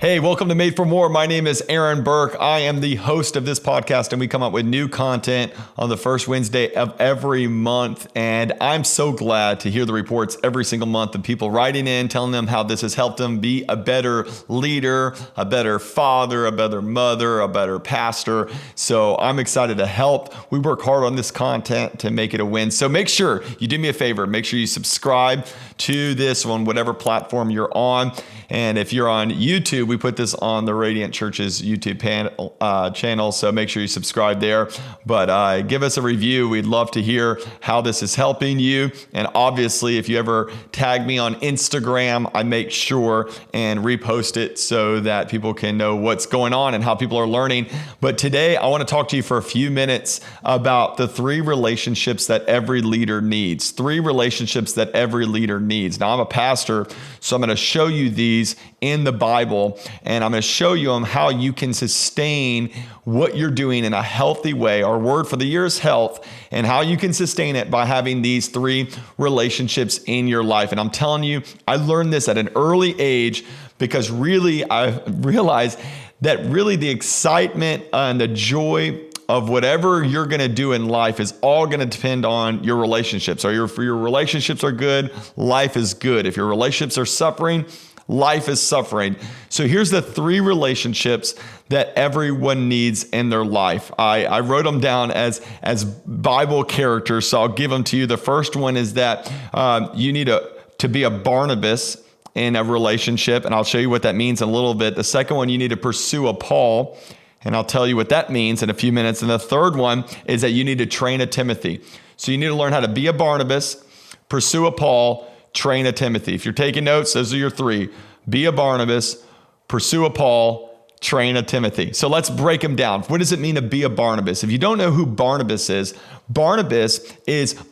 Hey, welcome to Made for More. My name is Aaron Burke. I am the host of this podcast, and we come up with new content on the first Wednesday of every month. And I'm so glad to hear the reports every single month of people writing in, telling them how this has helped them be a better leader, a better father, a better mother, a better pastor. So I'm excited to help. We work hard on this content to make it a win. So make sure you do me a favor. Make sure you subscribe to this on whatever platform you're on. And if you're on YouTube, we put this on the Radiant Church's YouTube channel, so make sure you subscribe there. But give us a review. We'd love to hear how this is helping you. And obviously, if you ever tag me on Instagram, I make sure and repost it so that people can know what's going on and how people are learning. But today, I want to talk to you for a few minutes about the 3 relationships that every leader needs. 3 relationships that every leader needs. Now, I'm a pastor, so I'm going to show you these in the Bible, and I'm going to show you how you can sustain what you're doing in a healthy way. Our word for the year is health, and how you can sustain it by having these 3 relationships in your life. And I'm telling you, I learned this at an early age because really I realized that really the excitement and the joy of whatever you're going to do in life is all going to depend on your relationships. Or if your relationships are good, life is good. If your relationships are suffering, life is suffering. So here's the 3 relationships that everyone needs in their life. I wrote them down as Bible characters, so I'll give them to you. The first one is that you need to be a Barnabas in a relationship, and I'll show you what that means in a little bit. The second one, you need to pursue a Paul, and I'll tell you what that means in a few minutes. And the third one is that you need to train a Timothy. So you need to learn how to be a Barnabas, pursue a Paul, train a Timothy. If you're taking notes, those are your 3. Be a Barnabas, pursue a Paul, train a Timothy. So let's break them down. What does it mean to be a Barnabas? If you don't know who Barnabas is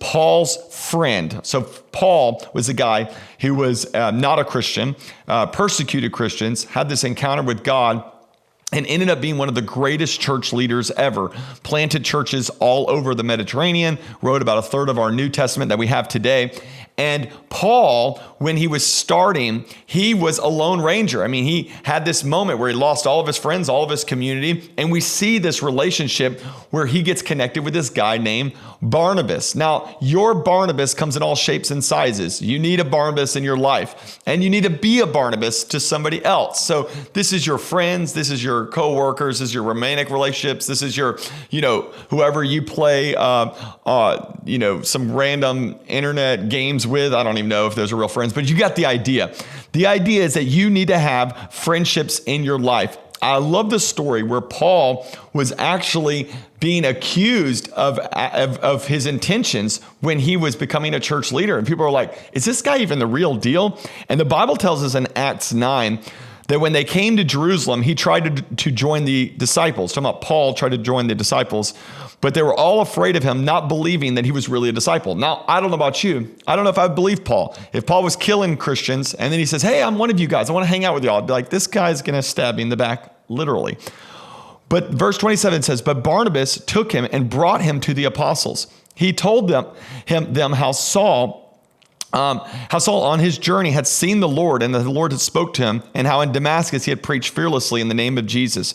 Paul's friend. So Paul was a guy who was not a Christian, persecuted Christians, had this encounter with God, and ended up being one of the greatest church leaders ever. Planted churches all over the Mediterranean, wrote about a third of our New Testament that we have today. And Paul, when he was starting, he was a lone ranger. I mean, he had this moment where he lost all of his friends, all of his community. And we see this relationship where he gets connected with this guy named Barnabas. Now, your Barnabas comes in all shapes and sizes. You need a Barnabas in your life, and you need to be a Barnabas to somebody else. So this is your friends, this is your coworkers, this is your romantic relationships, this is your, whoever you play, some random internet games with. I don't even know if those are real friends, but you got the idea. The idea is that you need to have friendships in your life. I love the story where Paul was actually being accused of his intentions when he was becoming a church leader. And people are like, is this guy even the real deal? And the Bible tells us in Acts 9 that when they came to Jerusalem, he tried to join the disciples. Talking about Paul tried to join the disciples, but they were all afraid of him, not believing that he was really a disciple. Now, I don't know about you. I don't know if I believe Paul. If Paul was killing Christians and then he says, hey, I'm one of you guys, I want to hang out with y'all, I'd be like, this guy's going to stab me in the back, literally. But verse 27 says, but Barnabas took him and brought him to the apostles. He told them how Saul on his journey had seen the Lord, and the Lord had spoke to him, and how in Damascus he had preached fearlessly in the name of Jesus.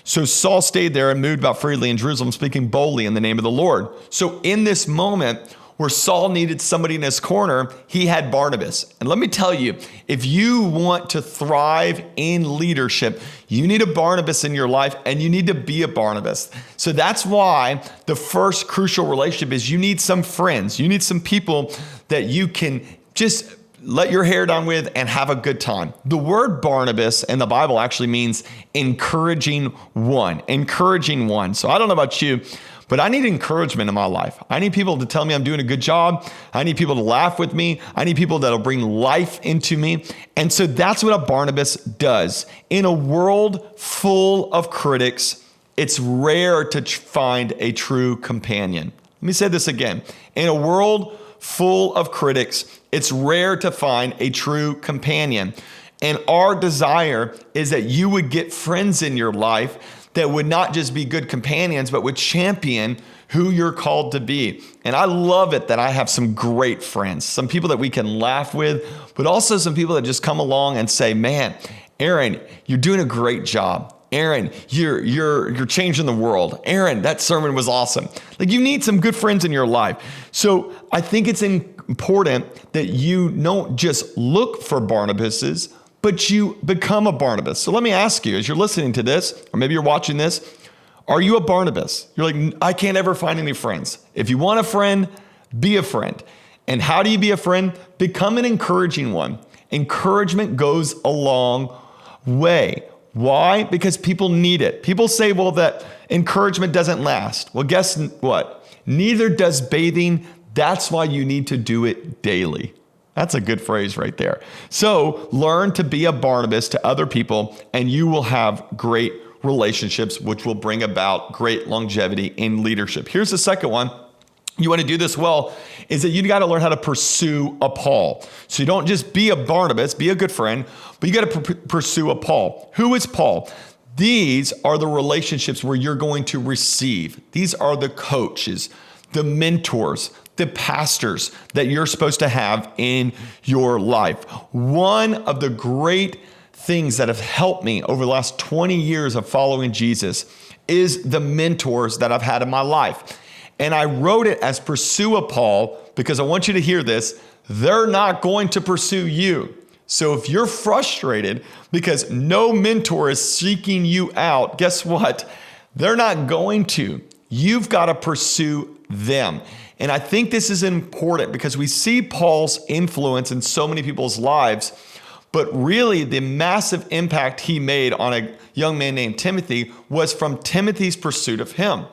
So Saul stayed there and moved about freely in Jerusalem, speaking boldly in the name of the Lord. So in this moment where Saul needed somebody in his corner, he had Barnabas. And let me tell you, if you want to thrive in leadership, you need a Barnabas in your life, and you need to be a Barnabas. So that's why the first crucial relationship is you need some friends. You need some people that you can just let your hair down with and have a good time. The word Barnabas in the Bible actually means encouraging one. So I don't know about you, but I need encouragement in my life. I need people to tell me I'm doing a good job. I need people to laugh with me. I need people that'll bring life into me. And so that's what a Barnabas does. In a world full of critics, it's rare to find a true companion. Let me say this again. In a world full of critics, it's rare to find a true companion. And our desire is that you would get friends in your life that would not just be good companions, but would champion who you're called to be. And I love it that I have some great friends, some people that we can laugh with, but also some people that just come along and say, man, Aaron, you're doing a great job. Aaron, you're changing the world. Aaron, that sermon was awesome. Like, you need some good friends in your life. So I think it's important that you don't just look for Barnabases, but you become a Barnabas. So let me ask you, as you're listening to this, or maybe you're watching this, are you a Barnabas? You're like, I can't ever find any friends. If you want a friend, be a friend. And how do you be a friend? Become an encouraging one. Encouragement goes a long way. Why? Because people need it. People say, well, that encouragement doesn't last. Well, guess what? Neither does bathing. That's why you need to do it daily. That's a good phrase right there. So learn to be a Barnabas to other people, and you will have great relationships, which will bring about great longevity in leadership. Here's the second one. You want to do this well, is that you got to learn how to pursue a Paul. So you don't just be a Barnabas, be a good friend, but you got to pursue a Paul. Who is Paul? These are the relationships where you're going to receive. These are the coaches, the mentors, the pastors that you're supposed to have in your life. One of the great things that have helped me over the last 20 years of following Jesus is the mentors that I've had in my life. And I wrote it as pursue a Paul because I want you to hear this. They're not going to pursue you. So if you're frustrated because no mentor is seeking you out, guess what? They're not going to. You've got to pursue them. And I think this is important because we see Paul's influence in so many people's lives, but really the massive impact he made on a young man named Timothy was from Timothy's pursuit of him.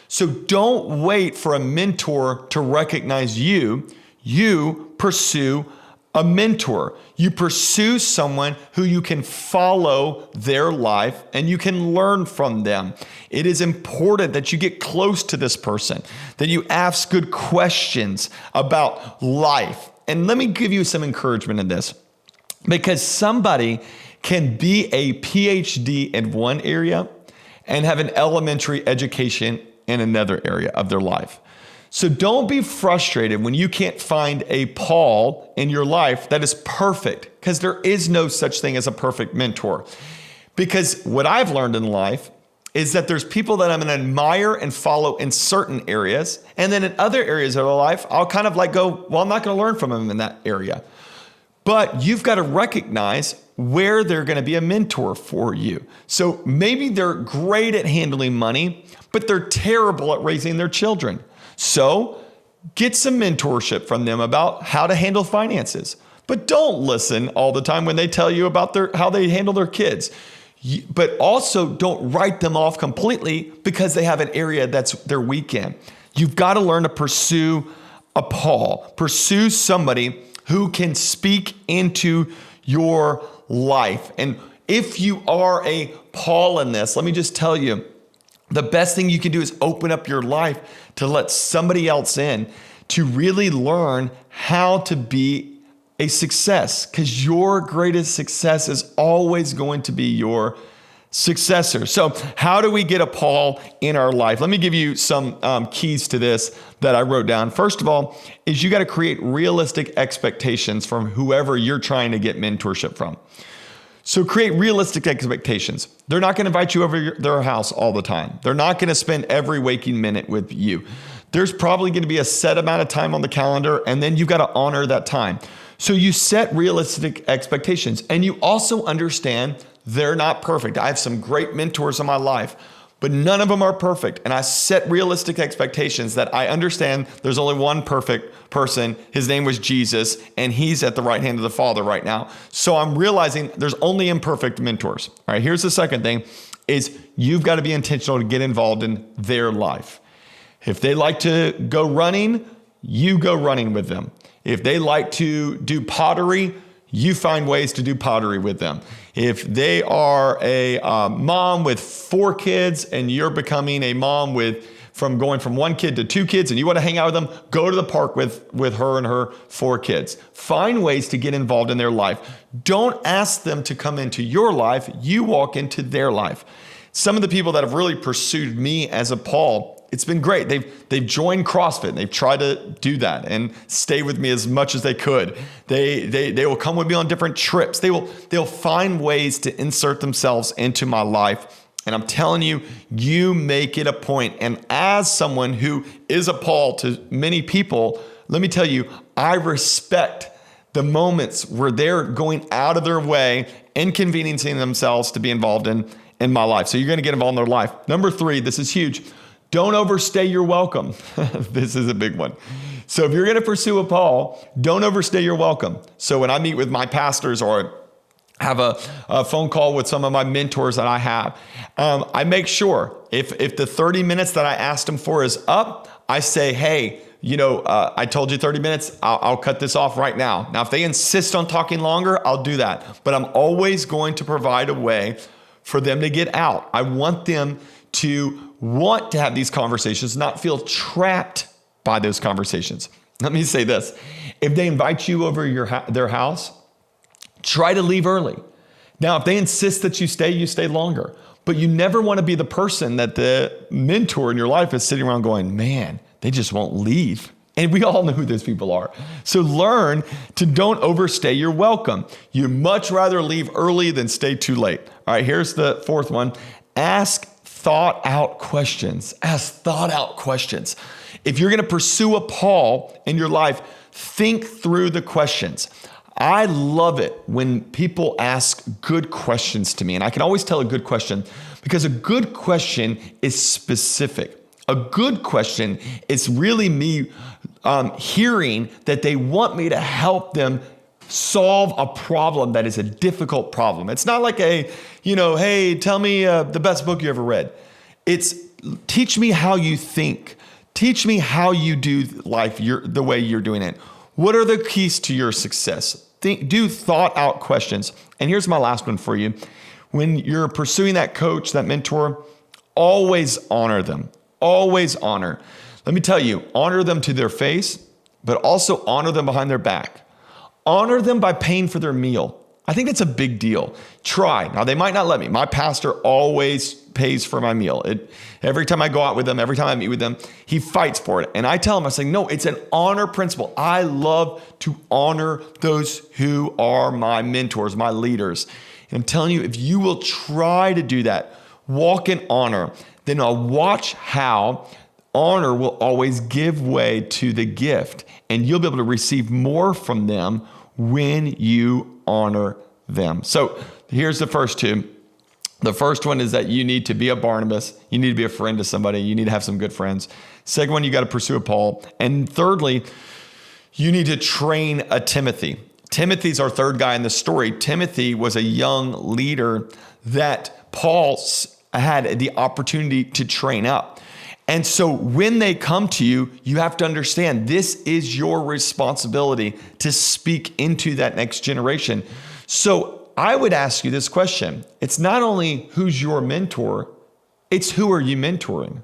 So don't wait for a mentor to recognize you. You pursue a mentor. You pursue someone who you can follow their life and you can learn from them. It is important that you get close to this person, that you ask good questions about life. And let me give you some encouragement in this, because somebody can be a PhD in one area and have an elementary education in another area of their life. So don't be frustrated when you can't find a Paul in your life that is perfect, because there is no such thing as a perfect mentor. Because what I've learned in life is that there's people that I'm going to admire and follow in certain areas. And then in other areas of their life, I'll kind of like go, well, I'm not going to learn from them in that area. But you've got to recognize where they're going to be a mentor for you. So maybe they're great at handling money, but they're terrible at raising their children. So get some mentorship from them about how to handle finances. But don't listen all the time when they tell you about how they handle their kids. But also don't write them off completely because they have an area that's their weak in. You've got to learn to pursue a Paul. Pursue somebody who can speak into your life. And if you are a Paul in this, let me just tell you, the best thing you can do is open up your life to let somebody else in to really learn how to be a success, because your greatest success is always going to be your successor. So how do we get a Paul in our life? Let me give you some keys to this that I wrote down. First of all, is you got to create realistic expectations from whoever you're trying to get mentorship from. So create realistic expectations. They're not going to invite you over their house all the time. They're not going to spend every waking minute with you. There's probably going to be a set amount of time on the calendar, and then you've got to honor that time. So you set realistic expectations, and you also understand they're not perfect. I have some great mentors in my life, but none of them are perfect. And I set realistic expectations that I understand there's only one perfect person. His name was Jesus, and he's at the right hand of the Father right now. So I'm realizing there's only imperfect mentors. All right, here's the second thing is you've got to be intentional to get involved in their life. If they like to go running, you go running with them. If they like to do pottery, you find ways to do pottery with them. If they are a mom with 4 kids and you're becoming a mom going from 1 kid to 2 kids and you want to hang out with them, go to the park with her and her 4 kids. Find ways to get involved in their life. Don't ask them to come into your life. You walk into their life. Some of the people that have really pursued me as a Paul It's been great. They've joined CrossFit and they've tried to do that and stay with me as much as they could. They will come with me on different trips. They'll find ways to insert themselves into my life. And I'm telling you, you make it a point. And as someone who is a Paul to many people, let me tell you, I respect the moments where they're going out of their way, inconveniencing themselves to be involved in my life. So you're going to get involved in their life. Number 3, this is huge. Don't overstay your welcome. This is a big one. So if you're going to pursue a Paul, don't overstay your welcome. So when I meet with my pastors or have a phone call with some of my mentors that I have, I make sure if the 30 minutes that I asked them for is up, I say, hey, I told you 30 minutes, I'll cut this off right now. Now, if they insist on talking longer, I'll do that. But I'm always going to provide a way for them to get out. I want them to want to have these conversations, not feel trapped by those conversations. Let me say this. If they invite you over their house, try to leave early. Now, if they insist that you stay longer. But you never want to be the person that the mentor in your life is sitting around going, man, they just won't leave. And we all know who those people are. So learn to don't overstay your welcome. You'd much rather leave early than stay too late. All right, here's the 4th one. Ask thought out questions. Ask thought out questions. If you're going to pursue a Paul in your life, think through the questions. I love it when people ask good questions to me. And I can always tell a good question because a good question is specific. A good question is really me hearing that they want me to help them solve a problem that is a difficult problem. It's not like hey, tell me the best book you ever read. It's teach me how you think. Teach me how you do life the way you're doing it. What are the keys to your success? Do thought out questions. And here's my last one for you. When you're pursuing that coach, that mentor, always honor them. Always honor. Let me tell you, honor them to their face, but also honor them behind their back. Honor them by paying for their meal. I think that's a big deal. Try. Now, they might not let me. My pastor always pays for my meal. Every time I go out with them, every time I meet with them, he fights for it. And I tell him, I say, no, it's an honor principle. I love to honor those who are my mentors, my leaders. And I'm telling you, if you will try to do that, walk in honor, then I'll watch how honor will always give way to the gift. And you'll be able to receive more from them when you honor them. So here's the first 2. The first one is that you need to be a Barnabas. You need to be a friend to somebody. You need to have some good friends. Second one, you got to pursue a Paul. And thirdly, you need to train a Timothy. Timothy's our third guy in the story. Timothy was a young leader that Paul had the opportunity to train up. And so when they come to you, you have to understand this is your responsibility to speak into that next generation. So I would ask you this question. It's not only who's your mentor, it's who are you mentoring?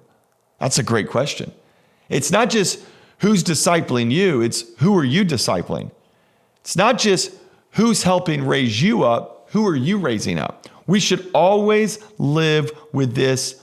That's a great question. It's not just who's discipling you, it's who are you discipling? It's not just who's helping raise you up, who are you raising up? We should always live with this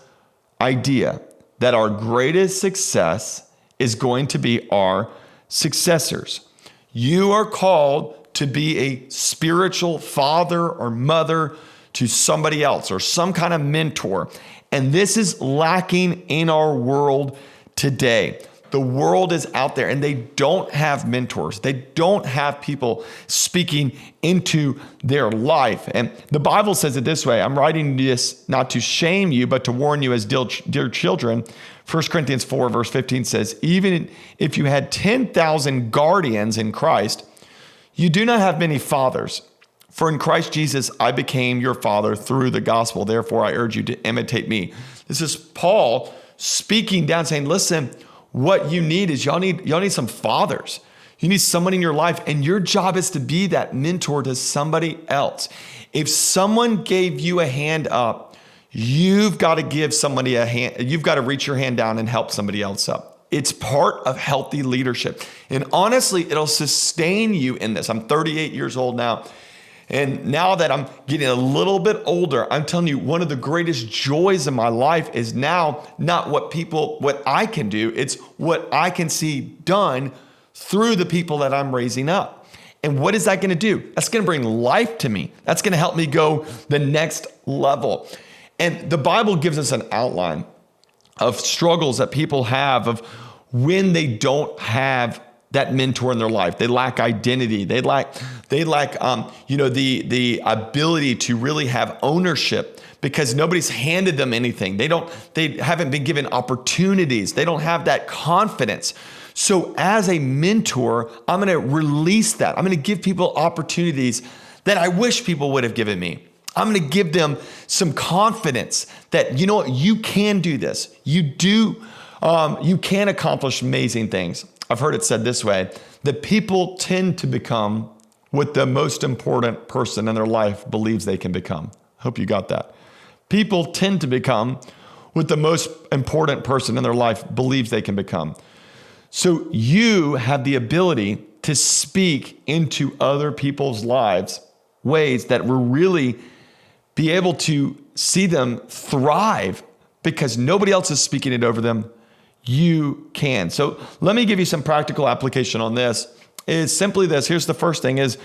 idea that our greatest success is going to be our successors. You are called to be a spiritual father or mother to somebody else or some kind of mentor. And this is lacking in our world today. The world is out there and they don't have mentors. They don't have people speaking into their life. And the Bible says it this way. I'm writing this not to shame you, but to warn you as dear children. 1 Corinthians 4 verse 15 says, even if you had 10,000 guardians in Christ, you do not have many fathers. For in Christ Jesus, I became your father through the gospel. Therefore, I urge you to imitate me. This is Paul speaking down saying, listen, what you need is y'all need some fathers. You need someone in your life, and your job is to be that mentor to somebody else. If someone gave you a hand up, you've got to give somebody a hand. You've got to reach your hand down and help somebody else up. It's part of healthy leadership. And honestly, it'll sustain you in this. I'm 38 years old now. And now that I'm getting a little bit older, I'm telling you, one of the greatest joys in my life is now not what I can do, it's what I can see done through the people that I'm raising up. And what is that going to do? That's going to bring life to me. That's going to help me go the next level. And the Bible gives us an outline of struggles that people have of when they don't have that mentor in their life. They lack identity. They lack the ability to really have ownership because nobody's handed them anything. They haven't been given opportunities. They don't have that confidence. So as a mentor, I'm going to release that. I'm going to give people opportunities that I wish people would have given me. I'm going to give them some confidence that, you know what, you can do this. You can accomplish amazing things. I've heard it said this way, that people tend to become what the most important person in their life believes they can become. Hope you got that. People tend to become what the most important person in their life believes they can become. So you have the ability to speak into other people's lives ways that will really be able to see them thrive because nobody else is speaking it over them. You can. So let me give you some practical application on this. Is simply this. Here's the first thing is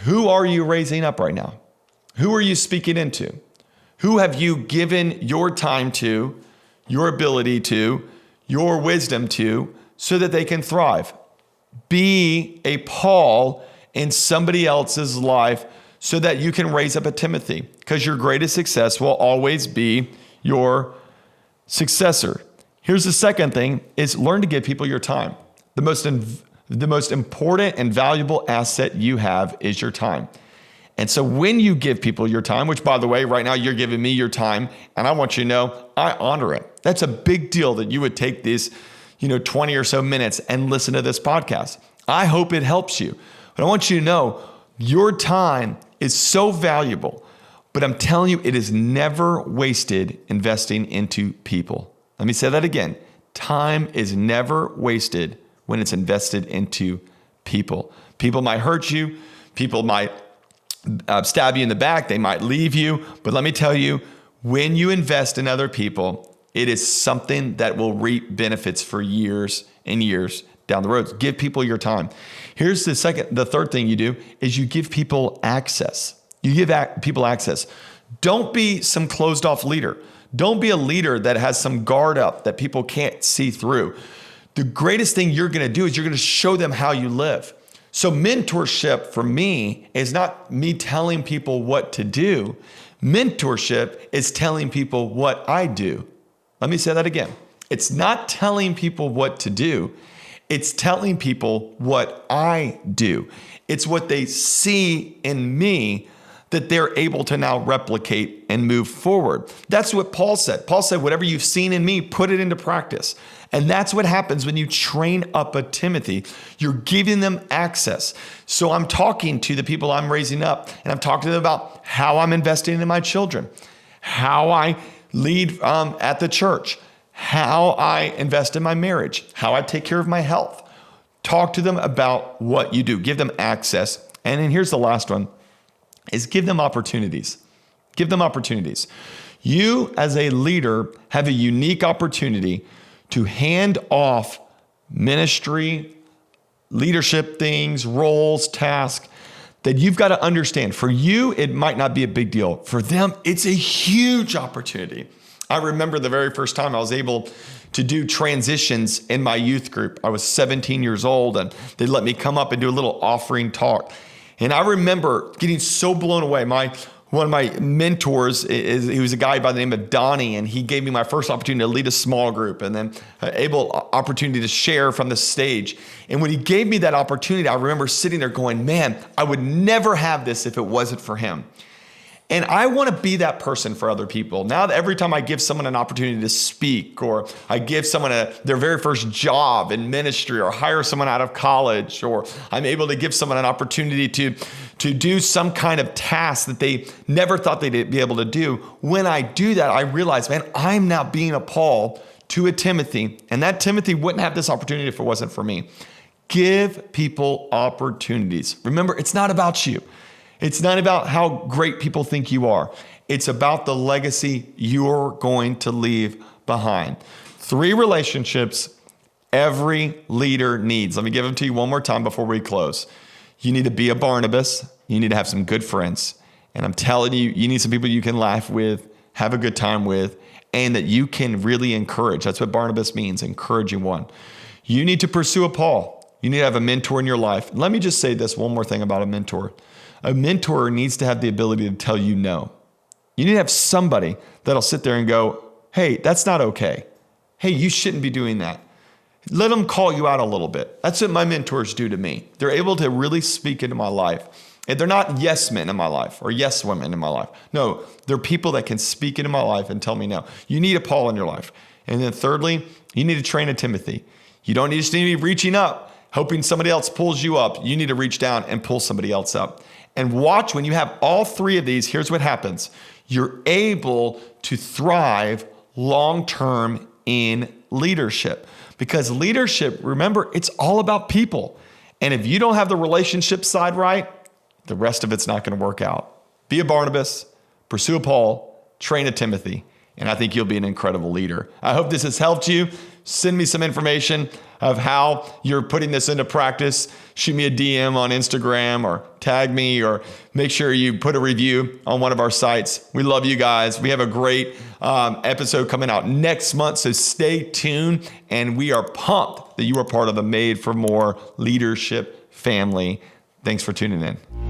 who are you raising up right now? Who are you speaking into? Who have you given your time to, your ability to, your wisdom to, so that they can thrive? Be a Paul in somebody else's life so that you can raise up a Timothy, because your greatest success will always be your successor. Here's the second thing is learn to give people your time. The most important and valuable asset you have is your time. And so when you give people your time, which by the way, right now you're giving me your time, and I want you to know, I honor it. That's a big deal that you would take these, 20 or so minutes and listen to this podcast. I hope it helps you. But I want you to know your time is so valuable, but I'm telling you, it is never wasted investing into people. Let me say that again. Time is never wasted when it's invested into people. People might hurt you. People might stab you in the back. They might leave you. But let me tell you, when you invest in other people, it is something that will reap benefits for years and years down the road. Give people your time. Here's the third thing you do is you give people access. You give people access. Don't be some closed off leader. Don't be a leader that has some guard up that people can't see through. The greatest thing you're going to do is you're going to show them how you live. So mentorship for me is not me telling people what to do. Mentorship is telling people what I do. Let me say that again. It's not telling people what to do. It's telling people what I do. It's what they see in me that they're able to now replicate and move forward. That's what Paul said. Paul said, whatever you've seen in me, put it into practice. And that's what happens when you train up a Timothy. You're giving them access. So I'm talking to the people I'm raising up, and I'm talking to them about how I'm investing in my children, how I lead at the church, how I invest in my marriage, how I take care of my health. Talk to them about what you do. Give them access. And then here's the last one. Is give them opportunities. Give them opportunities. You as a leader have a unique opportunity to hand off ministry, leadership things, roles, tasks that you've got to understand. For you, it might not be a big deal. For them, it's a huge opportunity. I remember the very first time I was able to do transitions in my youth group. I was 17 years old, and they let me come up and do a little offering talk. And I remember getting so blown away. One of my mentors, he was a guy by the name of Donnie, and he gave me my first opportunity to lead a small group and then opportunity to share from the stage. And when he gave me that opportunity, I remember sitting there going, man, I would never have this if it wasn't for him. And I want to be that person for other people. Now that every time I give someone an opportunity to speak, or I give someone their very first job in ministry, or hire someone out of college, or I'm able to give someone an opportunity to do some kind of task that they never thought they'd be able to do. When I do that, I realize, man, I'm now being a Paul to a Timothy, and that Timothy wouldn't have this opportunity if it wasn't for me. Give people opportunities. Remember, it's not about you. It's not about how great people think you are. It's about the legacy you're going to leave behind. 3 relationships every leader needs. Let me give them to you one more time before we close. You need to be a Barnabas. You need to have some good friends. And I'm telling you, you need some people you can laugh with, have a good time with, and that you can really encourage. That's what Barnabas means, encouraging one. You need to pursue a Paul. You need to have a mentor in your life. Let me just say this one more thing about a mentor. A mentor needs to have the ability to tell you no. You need to have somebody that'll sit there and go, hey, that's not okay. Hey, you shouldn't be doing that. Let them call you out a little bit. That's what my mentors do to me. They're able to really speak into my life. And they're not yes men in my life or yes women in my life. No, they're people that can speak into my life and tell me no. You need a Paul in your life. And then thirdly, you need to train a Timothy. You don't just need to be reaching up, hoping somebody else pulls you up. You need to reach down and pull somebody else up. And watch, when you have all 3 of these, here's what happens. You're able to thrive long-term in leadership. Because leadership, remember, it's all about people. And if you don't have the relationship side right, the rest of it's not going to work out. Be a Barnabas, pursue a Paul, train a Timothy, and I think you'll be an incredible leader. I hope this has helped you. Send me some information of how you're putting this into practice. Shoot me a DM on Instagram or tag me, or make sure you put a review on one of our sites. We love you guys. We have a great episode coming out next month, so stay tuned. And we are pumped that you are part of the Made for More leadership family. Thanks for tuning in.